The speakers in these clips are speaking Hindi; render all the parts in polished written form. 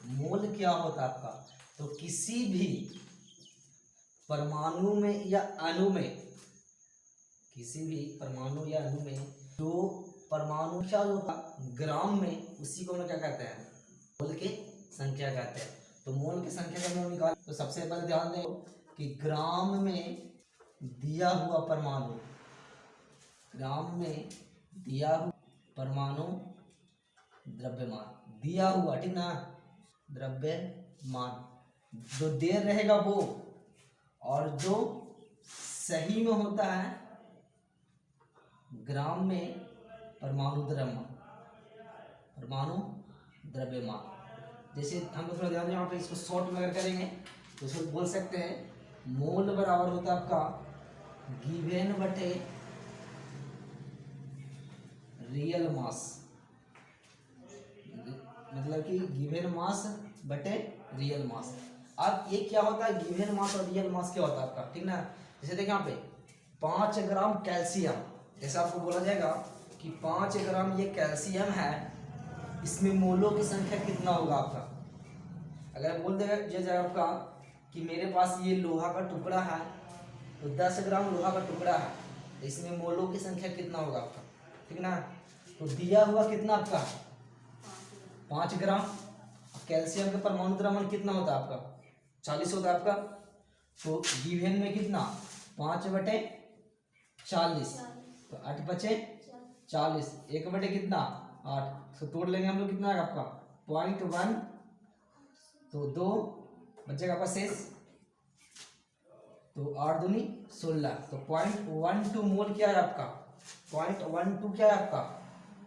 मोल क्या होता है आपका? तो किसी भी परमाणु में या अणु में, किसी भी परमाणु या अणु में जो परमाणु क्या होता ग्राम में, उसी को हम क्या कहते हैं? मोल की संख्या कहते हैं। तो मोल की संख्या का हम निकाल, तो सबसे पहले ध्यान दें कि ग्राम में दिया हुआ परमाणु, ग्राम में दिया हुआ परमाणु द्रव्यमान, दिया हुआ, ठीक ना, द्रव्यमान जो दे रहेगा वो, और जो सही में होता है ग्राम में परमाणु द्रव्यमान, परमाणु द्रव्यमान। जैसे हम लोग थोड़ा ध्यान दें यहाँ पे, इसको शॉर्ट में अगर करेंगे तो इसको बोल सकते हैं मोल बराबर होता है आपका गिवेन बटे रियल मास, मतलब कि गिवेन मास बटे रियल मास। अब ये क्या होता है गिवेन मास और रियल मास क्या होता है आपका, ठीक ना। जैसे देखिए यहाँ पे 5 ग्राम कैल्शियम, जैसे आपको बोला जाएगा कि 5 ग्राम ये कैल्शियम है, इसमें मोलों की संख्या कितना होगा आपका। अगर बोल देगा जैसे आपका कि मेरे पास ये लोहा का टुकड़ा है, तो 10 ग्राम लोहा का टुकड़ा है, तो इसमें मोलों की संख्या कितना होगा आपका, ठीक ना। तो दिया हुआ कितना आपका 5 ग्राम, कैल्शियम का परमाणु द्रव्यमान कितना होता है आपका 40 होता है आपका। तो गिवन में कितना 5/40, तो 8 बचे 40, 1 बटे कितना 8, तो तोड़ लेंगे हम लोग, कितना आएगा आपका 0.1, तो 2 बचेगा आपका शेष, तो 8 दूनी 16, तो 0.12 मोल क्या है आपका, 0.12 क्या है आपका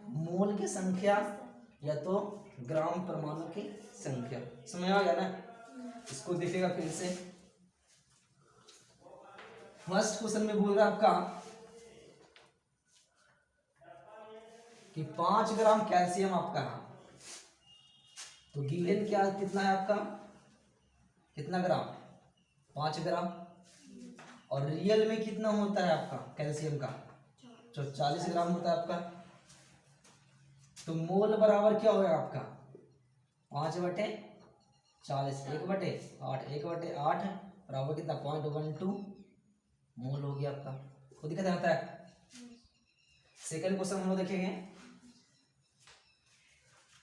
मोल की संख्या या तो ग्राम परमाणु की संख्या। समझ आ गया ना। इसको देखिएगा फिर से, फर्स्ट क्वेश्चन में बोल रहा है आपका कि 5 ग्राम कैल्शियम आपका है, तो गिवन क्या कितना है आपका, कितना ग्राम 5 ग्राम, और रियल में कितना होता है आपका कैल्शियम का, जो 40 ग्राम होता है आपका। तो मोल बराबर क्या होगा आपका 5/40, 1/8, 1/8 बराबर कितना 0.12 मोल हो गया आपका। को दिक्कत आता है। सेकंड क्वेश्चन हम लोग देखेंगे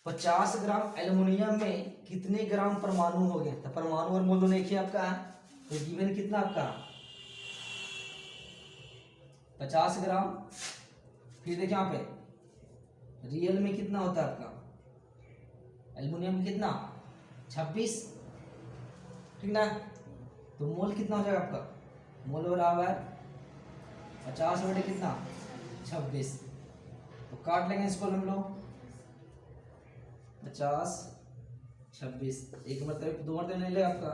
50 ग्राम एल्युमिनियम में कितने ग्राम परमाणु हो गए। तो परमाणु और मोल दोनों एक ही आपका है, तो गिवन कितना आपका 50 ग्राम। फिर देखिए यहाँ पे रियल में कितना होता है आपका एल्युमिनियम में कितना 26, ठीक ना। तो मोल कितना हो जाएगा आपका, मोल बराबर 50 बटे कितना 26, तो काट लेंगे इसको हम लोग 50 26, एक मतलब 2 मतलब नहीं लेगा आपका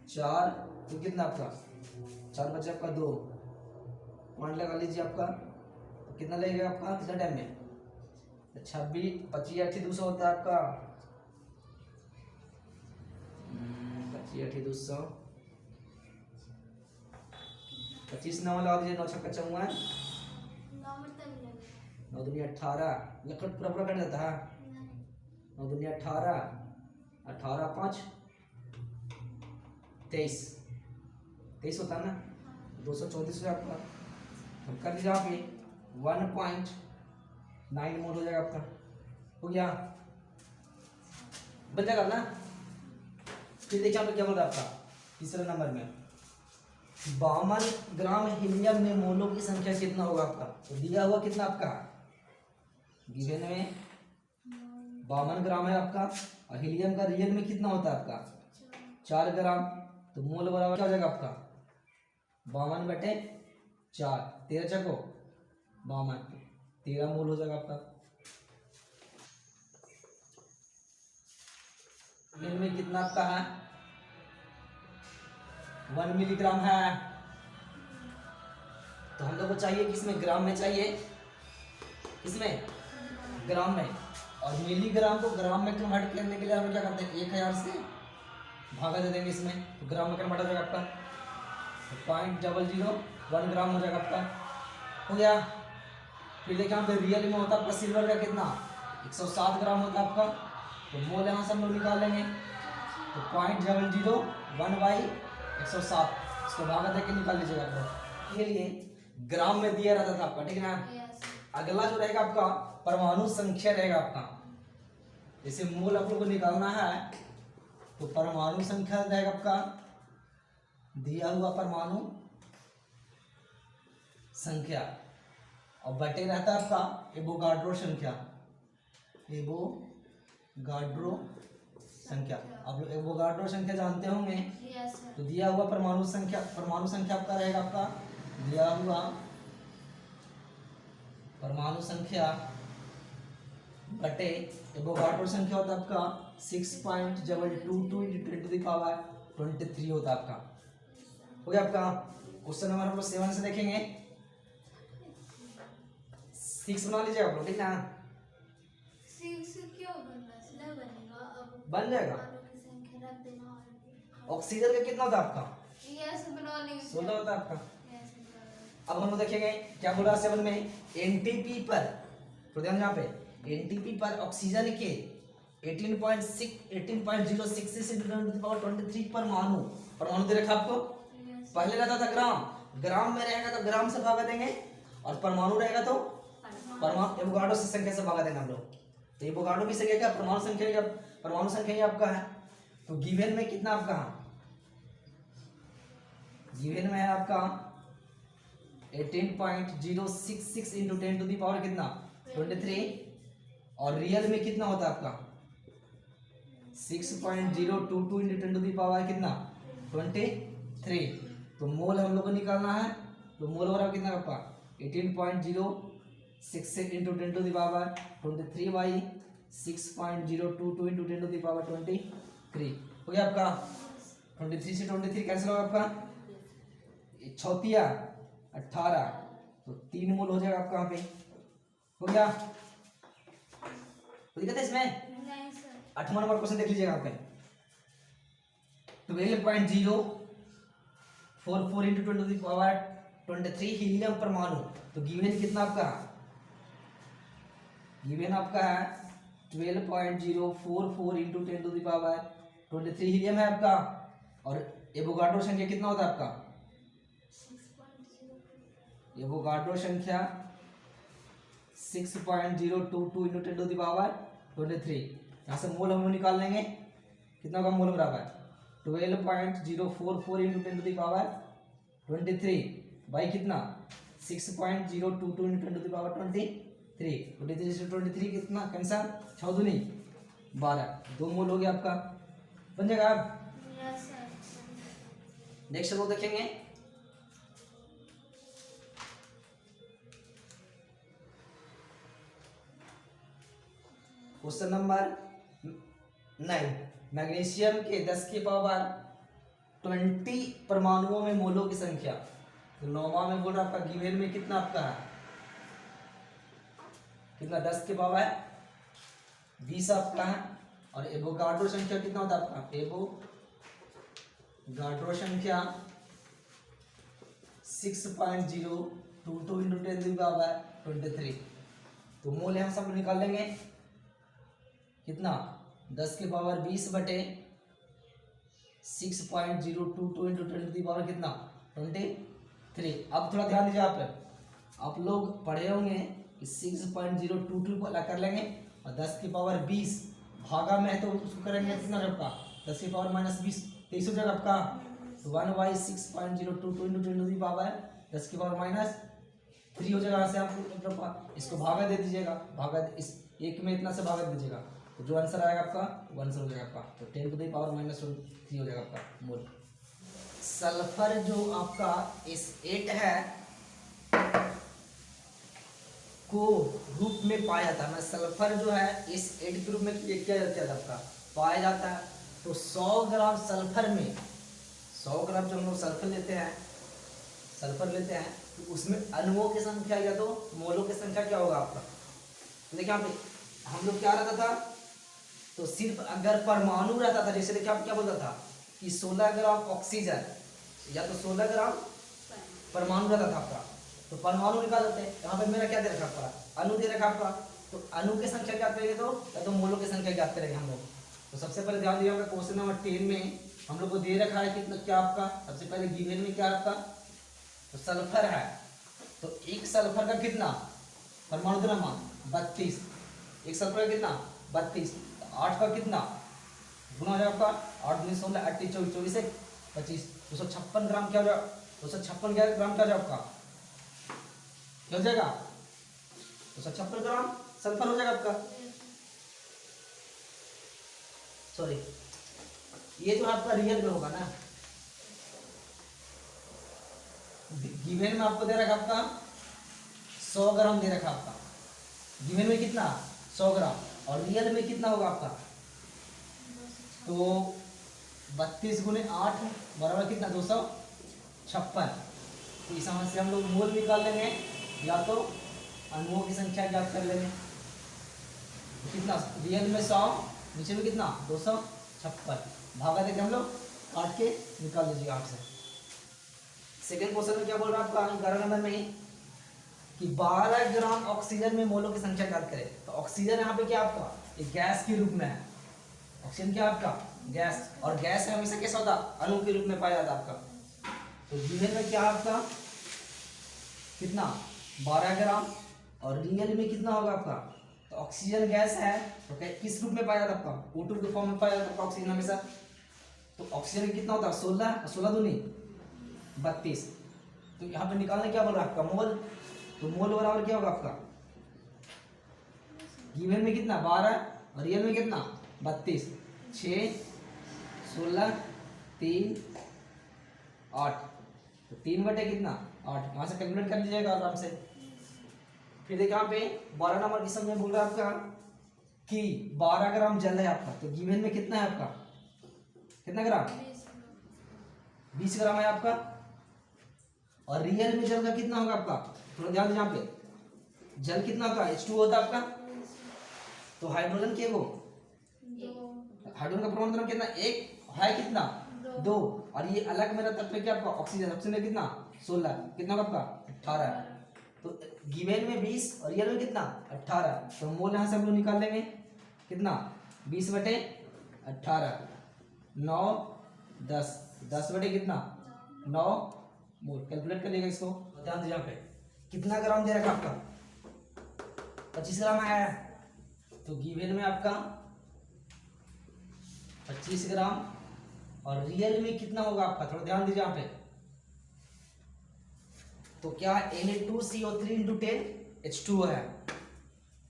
4, तो कितना आपका 4 बचे आपका 2, पॉइंट लगा लीजिए आपका, तो कितना लगेगा आपका कितना टाइम में 26, 25 8 200 होता है आपका 25 8 200, 25 9 लगा दीजिए, 9 छक्का 54, 9 दूनी 18, लकड़ पूरा पूरा कट जाता है, 9 दूनी 18, 18 5 23 होता है ना, 234 है आपका। हम कर दीजिए आप ये 1.9 मोल हो जाएगा आपका, हो गया बन जाएगा ना। फिर देखिए आप क्या बोल रहा है आपका तीसरे नंबर में 52 ग्राम हीलियम में मोलों की संख्या कितना होगा आपका। तो दिया हुआ कितना आपका गिवन में 52 ग्राम है आपका, और हीलियम का रियल में कितना होता है आपका 4 ग्राम, तो मोल बराबर क्या हो जाएगा आपका 52/4, 13 चको 52, 13 मोल हो जाएगा आपका। रियल में कितना आपका है 1 मिलीग्राम है, तो हम लोग को चाहिए किसमें ग्राम में चाहिए, इसमें ग्राम में, और मिलीग्राम को ग्राम में कन्वर्ट करने के लिए हम क्या करते हैं 1000 से भागा दे देंगे इसमें, तो ग्राम में कन्वर्ट हो जाएगा आपका, तो 0.001 ग्राम हो जाएगा आपका, हो गया। फिर देखिए यहाँ पे रियल में होता है आपका सिल्वर का कितना 107 ग्राम होता है आपका, तो मोल यहाँ से हम लोग निकाल लेंगे। तो 0.001/107 इसको भागा देके निकाल लीजिएगा आप लोग। के लिए ग्राम में दिया रहता था आपका, ठीक है ना। अगला जो रहेगा आपका परमाणु संख्या रहेगा आपका। जैसे मोल आप लोग को निकालना है तो परमाणु संख्या रहेगा आपका दिया हुआ परमाणु संख्या और बटे रहता है आपका एवोगाड्रो संख्या। एवोगाड्रो संख्या आप लोग एवोगाड्रो संख्या जानते होंगे। तो दिया हुआ परमाणु संख्या आपका रहेगा आपका दिया हुआ परमाणु संख्या बटे एवोगाड्रो संख्या होता है आपका 6.22 × 10⁻23 होता है आपका। हो गया आपका। क्वेश्चन नंबर हम लोग 7 से देखेंगे। 6 बना लीजिए आप लोग, ठीक ना। 6 क्यों बनेगा? बन जाएगा। ऑक्सीजन का कितना होता है आपका? 16 होता है आपका। अब हम लोग देखेंगे क्या बोला 7 में एनटीपी पर, तो ध्यान यहाँ पे एनटीपी पर ऑक्सीजन के 18.066 × 10⁻23 परमाणु दे रखा आपको। पहले रहता था ग्राम में रहेगा तो ग्राम से भागा देंगे और परमाणु रहेगा तो परमाणु एवोगाड्रो से संख्या से भागा देंगे हम लोग। तो एवोगाड्रो की संख्या क्या परमाणु संख्या ही आपका है। तो गिवन में कितना आपका गिवन में है आपका 18.066 × 10⁻³ कितना 23 और रियल में कितना होता है आपका 6.022 × 10⁻³ कितना 23। तो मोल हम लोग को निकालना है। तो मोल बराबर कितना आपका 18.066 × 10⁻23 6.022 × 10⁻23 हो गया आपका। 23 से 23 कैंसिल होगा आपका 6 18 तो 3 मोल हो जाएगा आपका यहाँ पे। हो गया। कोई दिक्कत है इसमें? 8वां नंबर क्वेश्चन देख लीजिएगा आप 12.044 × 10⁻23 हीलियम परमाणु। तो गिवन कितना आपका गिवन आपका है 12.044 × 10⁻23 हीलियम है आपका। और एवोगाड्रो संख्या कितना होता है आपका एवोगाड्रो संख्या 6.022 × 10⁻23। यहाँ से मोल हम लोग निकाल लेंगे। कितना का मोल बराबर है 12.044 × 10⁻23 बाई कितना 6.022 × 10⁻23 23 से 23 कितना कैंसर 6 दूनी 12 2 मोल हो गया आपका। बन जाएगा। आप नेक्स्ट वो देखेंगे क्वेश्चन नंबर 9 मैग्नीशियम के 10⁻20 परमाणुओं में मोलों की संख्या। तो 9वां में बोल रहा आपका गिवन में कितना आपका है कितना 10⁻20 आपका है। और एवोगाड्रो संख्या कितना होता है आपका एवोगाड्रो संख्या 6.022 × 10⁻23। तो मोल हम सब निकाल लेंगे कितना 10⁻20 बटे 6.022 × 10⁻³ कितना 23। अब थोड़ा ध्यान दीजिए आप लोग पढ़े होंगे कि 6.022 को अलग कर लेंगे और 10⁻20 भागा में है तो उसको करेंगे कितना आपका 10⁻−20 23 हो जाएगा आपका। तो 1/6.022 × 10⁻10⁻−3 हो जाएगा। से आप इसको भागा दे दीजिएगा इस एक में इतना से भागा दीजिएगा तो जो आंसर आएगा आपका वो आंसर हो जाएगा आपका। तो 10⁻−3 हो जाएगा आपका मोल। सल्फर जो आपका S8 है को रूप में पाया जाता है। सल्फर जो है S8 के रूप में क्या जाता है आपका पाया जाता है। तो 100 ग्राम सल्फर में 100 ग्राम जब हम लोग सल्फर लेते हैं तो उसमें अणुओं की संख्या या तो मोलों की संख्या क्या होगा आपका। तो देखिए यहाँ पे हम लोग क्या रहता था तो सिर्फ अगर परमाणु रहता था जैसे देखिए आप क्या बोलता था कि 16 ग्राम ऑक्सीजन या तो 16 ग्राम परमाणु रहता था आपका। तो परमाणु निकाल देते हैं। यहाँ पे मेरा क्या दे रखा आपका अणु दे रखा आपका। तो अणु की संख्या ज्ञात करेंगे तो या तो मोलों की संख्या ज्ञात करेंगे हम लोग। तो सबसे पहले ध्यान दीजिएगा क्वेश्चन नंबर 10 में हम लोग को दे रखा है कितना, क्या आपका सबसे पहले गिवन में क्या आपका, तो सल्फर है। तो एक सल्फर का कितना परमाणु द्रव्यमान 32, एक सल्फर का कितना 32, तो 8 का कितना गुना हो जाएगा आपका 8 दूनी 16 8 24 24 से 25, 256 ग्राम क्या हो जाएगा, 256 ग्राम क्या हो जाएगा आपका, क्या हो जाएगा 256 ग्राम सल्फर हो जाएगा आपका। सॉरी ये जो आपका रियल में होगा ना, गिवन में आपको दे रखा आपका 100 ग्राम दे रखा आपका, गिवन में कितना 100 ग्राम और रियल में कितना होगा आपका, तो 32 गुने 8 बराबर कितना 256। तो इस समस्या से हम लोग मोल निकाल लेंगे या तो अणुओं की संख्या ज्ञात कर लेंगे। कितना रियल में 100, नीचे में कितना 256, भागा देके हम लोग काट के निकाल लीजिएगा आपसे। सेकेंड क्वेश्चन में क्या बोल रहा है आपका 11 नंबर में ही कि 12 ग्राम ऑक्सीजन में मोलों की संख्या ज्ञात करें। तो ऑक्सीजन यहाँ पे क्या आपका एक गैस के रूप में है, ऑक्सीजन क्या आपका गैस, और गैस है हमेशा कैसा होता अणु के रूप में पाया जाता आपका। तो गिवन में क्या आपका कितना 12 ग्राम और रियल में कितना होगा आपका, तो ऑक्सीजन गैस है तो किस रूप में पाया जाता आपका O2 के फॉर्म में पाया जाता है ऑक्सीजन हमेशा। तो ऑक्सीजन कितना होता है 16, 16 दूनी 32। तो यहाँ पे निकालने क्या बोल रहा है आपका मोल, तो मोल बराबर क्या होगा आपका गिवन में कितना 12 और रियल में कितना 32, 6 16 3 8, तो 3 बटे कितना 8, वहां से कैलकुलेट कर लीजिएगा आराम से। फिर देखिए यहाँ पे 12 नंबर क्वेश्चन में बोल रहा है आपका कि 12 ग्राम जल है आपका, तो गिवन में कितना है आपका कितना ग्राम 20 ग्राम है आपका, और रियल में जल का कितना होगा आपका, थोड़ा ध्यान दीजिए यहाँ पे जल कितना होता है H2 होता है आपका। तो हाइड्रोजन के वो हाइड्रोजन का परमाणु द्रव्यमान कितना एक है कितना 2, और ये अलग मेरा तत्व क्या आपका ऑक्सीजन, ऑक्सीजन कितना 16, कितना होगा आपका 18। तो गिवन में 20 और रियल में कितना 18, तो मोल यहाँ से हम लोग निकाल लेंगे कितना 20 बटे 18, 9 10, 10 बटे कितना 9 मोल, कैलकुलेट कर लेगा इसको। ध्यान दीजिए यहाँ पे कितना ग्राम दे रखा आपका 25 ग्राम आया है, तो गिवन में आपका 25 ग्राम और रियल में कितना होगा आपका, थोड़ा ध्यान दीजिए यहाँ पे, तो क्या Na2CO3 × 10 H2 है।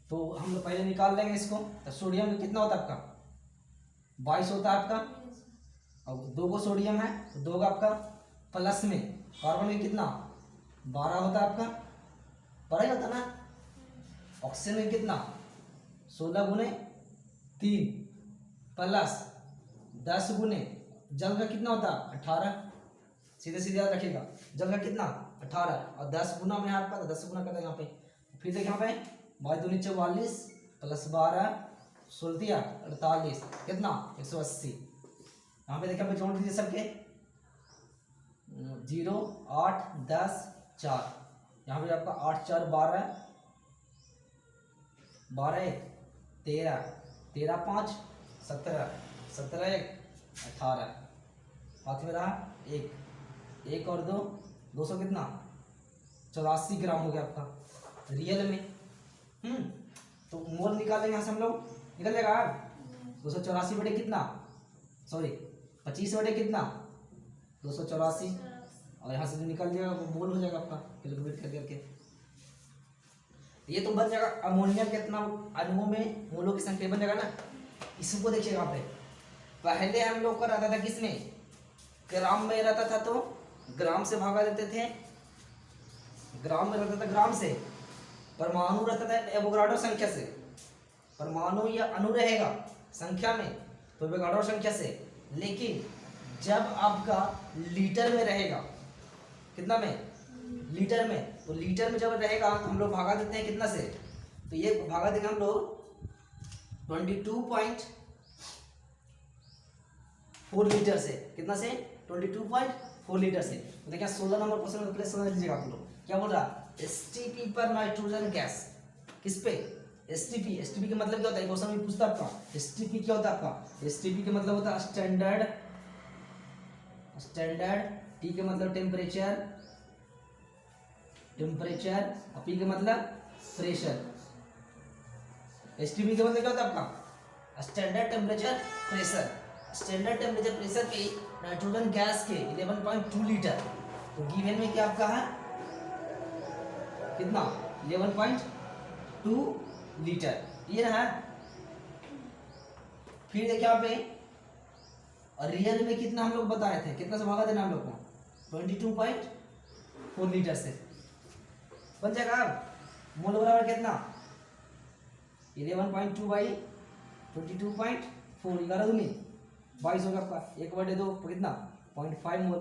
तो हम लोग पहले निकाल लेंगे इसको। तो सोडियम में कितना होता है आपका 22 होता है आपका, और 2 को सोडियम है तो 2 का आपका प्लस में कार्बन में कितना 12 होता है आपका, 12 होता ना। ऑक्सीजन में कितना 16 गुने 3 प्लस 10 गुने जल का कितना होता है 18, सीधे सीधे याद रखिएगा जल का कितना 18 और 10 गुना में आपका, तो 10 गुना करते हैं यहाँ पे। फिर देखिए यहाँ पे 22 × 44 प्लस 12 16 48 कितना 180। यहाँ पे देखिए जोड़ दीजिए सबके 0 8 10 4, यहाँ पे आपका 8 4 12 12 1 13 13 5 17 17 1 18, हाथ में रहा 1 और 2 200 कितना 84 ग्राम हो गया आपका रियल में। तो मोल निकालेंगे यहाँ से हम लोग, निकल जाएगा 284 बटे कितना, सॉरी 25 बटे कितना 284, और यहाँ से जो निकल जाएगा वो मोल हो जाएगा आपका कैलकुलेट कर करके। ये तो बन जाएगा अमोनिया कितना अणुओं में मोलों की संख्या बन जाएगा ना। इसको देखिएगा यहाँ पे पहले हम लोग का रहता था किसमें ग्राम में रहता था, तो ग्राम से भागा देते थे, ग्राम में रहता था ग्राम से, परमाणु रहता था एवोगाड्रो संख्या से, परमाणु या अणु रहेगा संख्या में तो एवोगाड्रो संख्या से। लेकिन जब आपका लीटर में रहेगा कितना में लीटर में, तो लीटर में जब रहेगा तो हम लोग भागा देते हैं कितना से, तो ये भागा देंगे हम लोग 22.4 लीटर से, कितना से 22.4 लीटर से। तो देखिए 16 नंबर क्वेश्चन में प्लेस समझ लीजिएगा आप लोग क्या बोल रहा है एसटीपी पर नाइट्रोजन गैस, किस पे एसटीपी, एसटीपी का मतलब क्या होता है, क्वेश्चन में पूछता आपका एसटीपी क्या होता है आपका, एसटीपी का मतलब होता है स्टैंडर्ड, स्टैंडर्ड, टी का मतलब टेम्परेचर, टेम्परेचर, और पी का मतलब प्रेशर। एसटीपी का मतलब क्या होता है आपका standard temperature pressure. Standard temperature pressure पे नाइट्रोजन गैस के 11.2 लीटर, तो गिवन में क्या आपका है कितना 11.2 लीटर, ये ना है। फिर देखिए यहाँ पे और रियल में कितना हम लोग बताए थे, कितना से भागा देना हम लोग को 22.4 लीटर से बन जाएगा। अब मोल बराबर कितना 11.2 बाई 22.4, 11 दूनी 22 होगा आपका, 1/2 कितना 0.5 मोल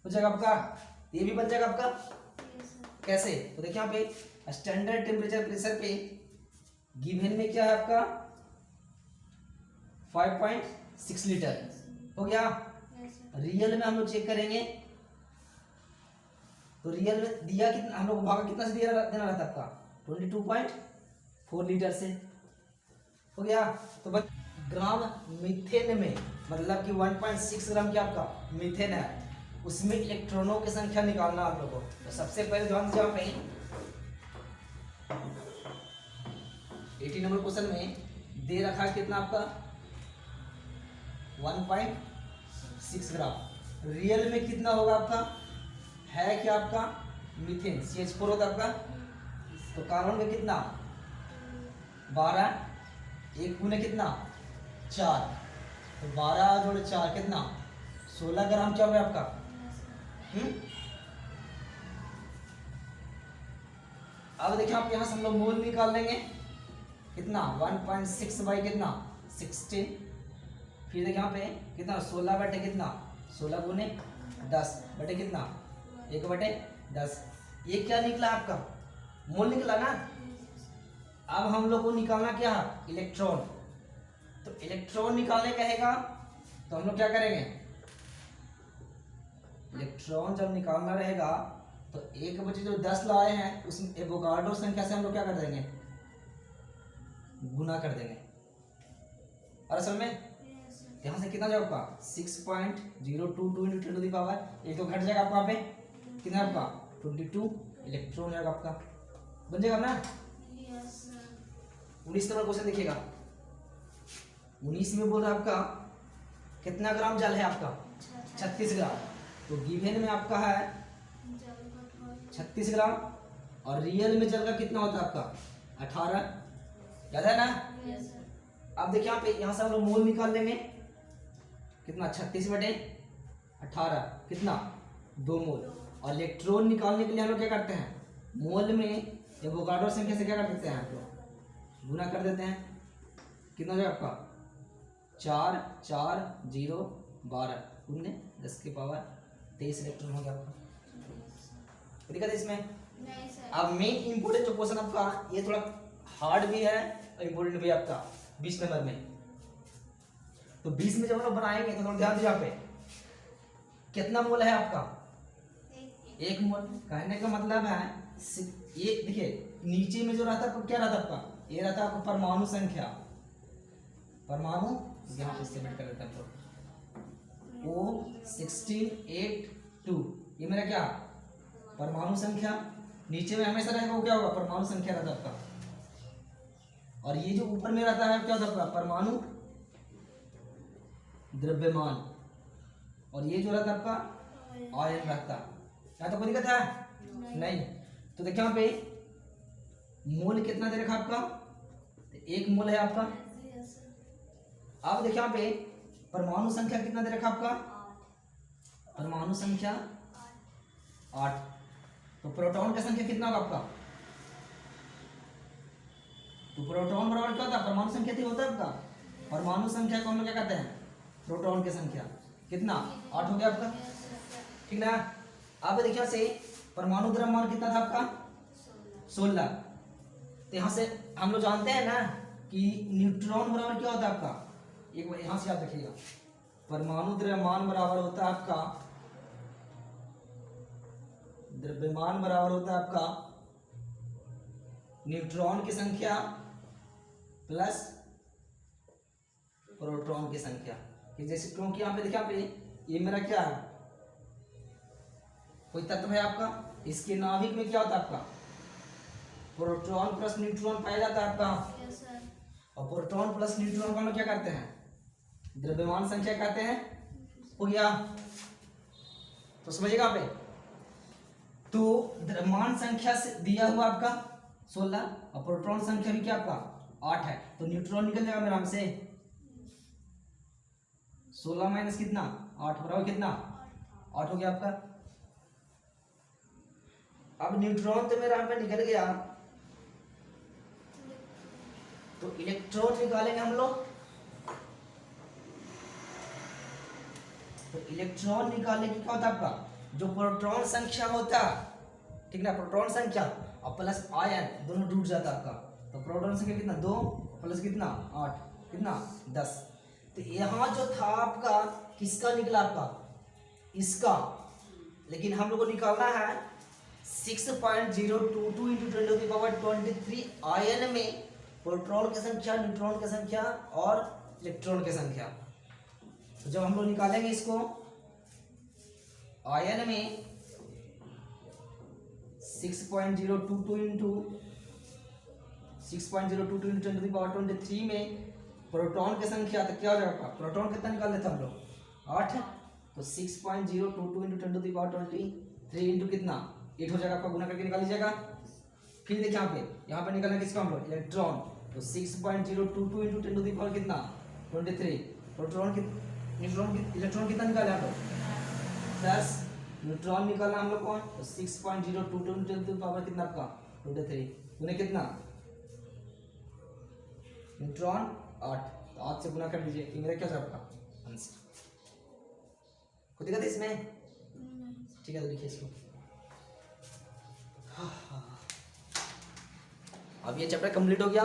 हो जाएगा आपका। ये भी बन जाएगा आपका कैसे, तो देखिए यहाँ पे स्टैंडर्ड टेम्परेचर प्रेशर पे गिवन में क्या है आपका 5.6 लीटर हो गया। रियल में हम लोग चेक करेंगे, तो रियल में दिया कितना, हम लोग को भागा कितना से देना रहता है आपका 22.4 लीटर से हो गया। तो बस ग्राम मीथेन में मतलब कि 1.6 ग्राम क्या आपका मीथेन है, उसमें इलेक्ट्रॉनों की संख्या निकालना आप लोगों को। तो सबसे पहले ध्यान से आप 80 नंबर क्वेश्चन में दे रखा है कितना आपका 1.6 ग्राम। रियल में कितना होगा आपका, है क्या आपका मीथेन CH4 होता है आपका, तो कार्बन का कितना 12, 1 गुने कितना 4, तो 12 जोड़ 4 कितना 16 ग्राम क्या हुआ आपका। अब देखिए आप यहां से हम लोग मोल निकाल लेंगे कितना 1.6 बाई कितना 16, फिर देखिए यहाँ पे कितना 16 बटे कितना 16 गुने 10 बटे कितना 1/10, ये क्या निकला आपका मोल निकला ना। अब हम लोग को निकालना क्या है इलेक्ट्रॉन, तो इलेक्ट्रॉन निकालने कहेगा तो हम लोग क्या करेंगे, इलेक्ट्रॉन जब निकालना रहेगा तो 1 बटे जो 10 लाए हैं उस एवोगाड्रो संख्या से हम लोग क्या कर देंगे गुना कर देंगे। और असल में यहाँ से कितना जाएगा आपका 6.022 इंटू 10 टू द पावर, एक तो घट जाएगा आपका, यहाँ पे कितना आपका 22 इलेक्ट्रॉन जाएगा आपका, बन जाएगा ना। 19 नंबर क्वेश्चन देखिएगा, 19 में बोल रहा है आपका कितना ग्राम जल है आपका 36 ग्राम, तो गिवन में आपका है 36 ग्राम, और रियल में जल का कितना होता है आपका 18, याद है ना। अब देखिए यहाँ पे यहाँ से हम लोग मोल निकाल लेंगे कितना 36 बटे 18 कितना 2 मोल, और इलेक्ट्रॉन निकालने के लिए हम लोग क्या करते हैं मोल में एवोगाड्रो संख्या से क्या कर देते हैं हम लोग गुना कर देते हैं, कितना हो जाएगा आपका 4 4 0 12 गुने 10 की पावर 23 इलेक्ट्रॉन हो गया आपका। दिक्कत है इसमें। अब मेन इंपोर्टेंट जो क्वेश्चन आपका ये थोड़ा हार्ड भी है और इम्पोर्टेंट भी है आपका 20 नंबर में, तो 20 में जब हम लोग बनाएंगे तो थोड़ा ध्यान दीजिए यहाँ पे कितना मोल है आपका 1 मोल। कहने का मतलब है ये देखिए नीचे में जो रहता है क्या रहता है आपका, ये रहता है आपका परमाणु संख्या, परमाणु यहाँ पे सेलेक्ट कर देते हैं हम लोग O1682, ये मेरा क्या परमाणु संख्या, नीचे में हमेशा रहेगा वो क्या होगा परमाणु संख्या रहता है आपका, और ये जो ऊपर में रहता है क्या होता है परमाणु द्रव्यमान, और ये जो रहता है आपका आयन रहता है। यहाँ तो कोई दिक्कत है नहीं। तो देखिए यहाँ पे मोल कितना दे रखा आपका, तो 1 मोल है आपका। अब देखिए यहाँ पे परमाणु संख्या कितना दे रखा आपका, परमाणु संख्या 8, तो प्रोटॉन का संख्या कितना होगा आपका, तो प्रोटॉन बराबर क्या होता है परमाणु संख्या थी होता है आपका, परमाणु संख्या को हम लोग क्या कहते हैं प्रोटॉन की संख्या, कितना 8 हो गया आपका, ठीक ना। अब देखिए से परमाणु द्रव्यमान कितना था आपका 16, तो यहाँ से हम लोग जानते हैं ना कि न्यूट्रॉन बराबर क्या होता है आपका, एक बार यहाँ से याद रखिएगा परमाणु द्रव्यमान बराबर होता है आपका, द्रव्यमान बराबर होता है आपका न्यूट्रॉन की संख्या प्लस प्रोटॉन की संख्या। कि जैसे क्योंकि यहाँ पे देखिए, यहाँ पे ये मेरा क्या है, कोई तत्व है आपका, इसके नाभिक में क्या होता है आपका, प्रोटॉन प्लस न्यूट्रॉन पाया जाता है आपका। Yes sir. और प्रोटॉन प्लस न्यूट्रॉन को हम लोग क्या करते हैं, द्रव्यमान संख्या कहते हैं। हो गया, तो समझिएगा पे। तो द्रव्यमान संख्या से दिया हुआ आपका 16 और प्रोटॉन संख्या भी क्या आपका 8 है, तो न्यूट्रॉन निकल जाएगा मेरा हमसे 16 माइनस कितना 8 बराबर कितना 8 हो गया आपका। अब न्यूट्रॉन तो मेरा यहाँ पे निकल गया, तो इलेक्ट्रॉन निकालेंगे हम लोग। तो इलेक्ट्रॉन निकालने की क्या होता है आपका, जो प्रोटॉन संख्या होता है, ठीक ना, प्रोटॉन संख्या और प्लस आयन दोनों जुड़ जाता है आपका। तो प्रोटॉन संख्या कितना 2 प्लस कितना 8 कितना 10। तो यहाँ जो था आपका किसका निकला आपका, इसका, लेकिन हम लोग को निकालना है 6.022 इंटू 10⁻23 आयन में प्रोटॉन की संख्या, न्यूट्रॉन की संख्या और इलेक्ट्रॉन की संख्या। तो जब हम लोग निकालेंगे इसको आयन में 6.022 इंटू 10⁻23 में प्रोटॉन की संख्या, तो क्या हो जाएगा, प्रोटॉन कितना निकाल लेते हम लोग 8, तो 6.022 इंटू 10⁻23 इंटू कितना 8 हो जाएगा आपका, गुना करके निकाल लीजिएगा। फिर देखिए यहाँ पे निकालना किसका हम लोग, इलेक्ट्रॉन, तो 6.022 इंटू 10 कितना 23, प्रोटॉन की न्यूट्रॉन की इलेक्ट्रॉन कितना निकाले आप लोग 10, न्यूट्रॉन निकालना हम लोग को, तो 6.022 इंटू कितना आपका 23 उन्हें कितना न्यूट्रॉन 8, तो 8 से गुना कर दीजिए, ये मेरा क्या था आपका आंसर। कोई दिक्कत है इसमें, ठीक है, तो लिखिए इसको। अब ये चैप्टर कंप्लीट हो गया।